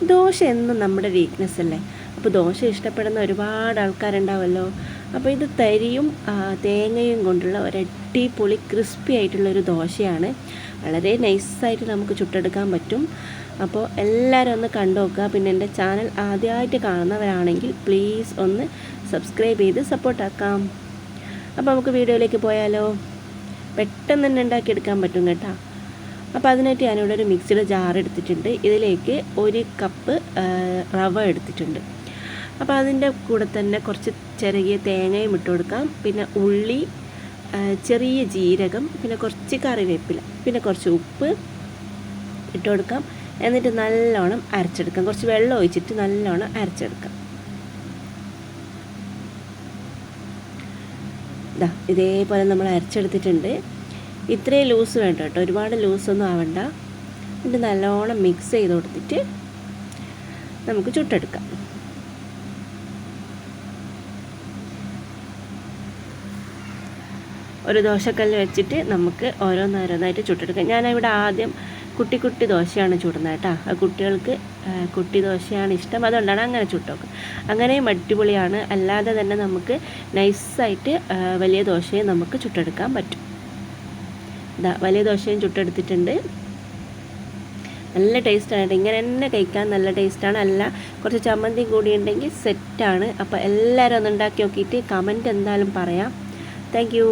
ദോശ എന്നും നമ്മുടെ വീക്ക്നെസ് അല്ലേ. അപ്പോൾ ദോശ ഇഷ്ടപ്പെടുന്ന ഒരുപാട് ആൾക്കാരുണ്ടാവുമല്ലോ. അപ്പോൾ ഇത് തരിയും തേങ്ങയും കൊണ്ടുള്ള ഒരടിപൊളി ക്രിസ്പി ആയിട്ടുള്ളൊരു ദോശയാണ്. വളരെ നൈസായിട്ട് നമുക്ക് ചുട്ടെടുക്കാൻ പറ്റും. അപ്പോൾ എല്ലാവരും ഒന്ന് കണ്ടു നോക്കുക. പിന്നെ എൻ്റെ ചാനൽ ആദ്യമായിട്ട് കാണുന്നവരാണെങ്കിൽ പ്ലീസ് ഒന്ന് സബ്സ്ക്രൈബ് ചെയ്ത് സപ്പോർട്ടാക്കാം. അപ്പോൾ നമുക്ക് വീഡിയോയിലേക്ക് പോയാലോ. പെട്ടെന്ന് തന്നെ ഉണ്ടാക്കിയെടുക്കാൻ പറ്റും കേട്ടോ. അപ്പോൾ അതിനായിട്ട് ഞാനിവിടെ ഒരു മിക്സിയുടെ ജാർ എടുത്തിട്ടുണ്ട്. ഇതിലേക്ക് 1 കപ്പ് റവ എടുത്തിട്ടുണ്ട്. അപ്പോൾ അതിൻ്റെ കൂടെ തന്നെ കുറച്ച് ചെറിയ തേങ്ങയും ഇട്ട് കൊടുക്കാം. പിന്നെ ഉള്ളി, ചെറിയ ജീരകം, പിന്നെ കുറച്ച് കറിവേപ്പില, പിന്നെ കുറച്ച് ഉപ്പ് ഇട്ട് കൊടുക്കാം. എന്നിട്ട് നല്ലോണം അരച്ചെടുക്കാം. കുറച്ച് വെള്ളം ഒഴിച്ചിട്ട് നല്ലോണം അരച്ചെടുക്കാം. ഇതേപോലെ നമ്മൾ അരച്ചെടുത്തിട്ടുണ്ട്. ഇത്രയും ലൂസ് വേണ്ട കേട്ടോ, ഒരുപാട് ലൂസൊന്നും ആവണ്ട. എന്നിട്ട് നല്ലോണം മിക്സ് ചെയ്ത് കൊടുത്തിട്ട് നമുക്ക് ചുട്ടെടുക്കാം. ഒരു ദോശക്കല്ല് വെച്ചിട്ട് നമുക്ക് ഓരോന്നോരോന്നായിട്ട് ചുട്ടെടുക്കാം. ഞാനിവിടെ ആദ്യം കുട്ടി കുട്ടി ദോശയാണ് ചുടുന്നത് കേട്ടോ. ആ കുട്ടികൾക്ക് കുട്ടി ദോശയാണ് ഇഷ്ടം, അതുകൊണ്ടാണ് അങ്ങനെ ചുട്ടോക്കുക. അങ്ങനെയും അടിപൊളിയാണ്. അല്ലാതെ തന്നെ നമുക്ക് നൈസായിട്ട് വലിയ ദോശയും നമുക്ക് ചുട്ടെടുക്കാൻ പറ്റും. വലിയ ദോശയും ചുട്ടെടുത്തിട്ടുണ്ട്. നല്ല ടേസ്റ്റാണ്. ഇങ്ങനെ തന്നെ കഴിക്കാൻ നല്ല ടേസ്റ്റാണ്. അല്ല കുറച്ച് ചമ്മന്തി കൂടി ഉണ്ടെങ്കിൽ സെറ്റാണ്. അപ്പോൾ എല്ലാവരും ഒന്ന് ഉണ്ടാക്കി നോക്കിയിട്ട് കമൻറ്റ് എന്തായാലും പറയാം. Thank you.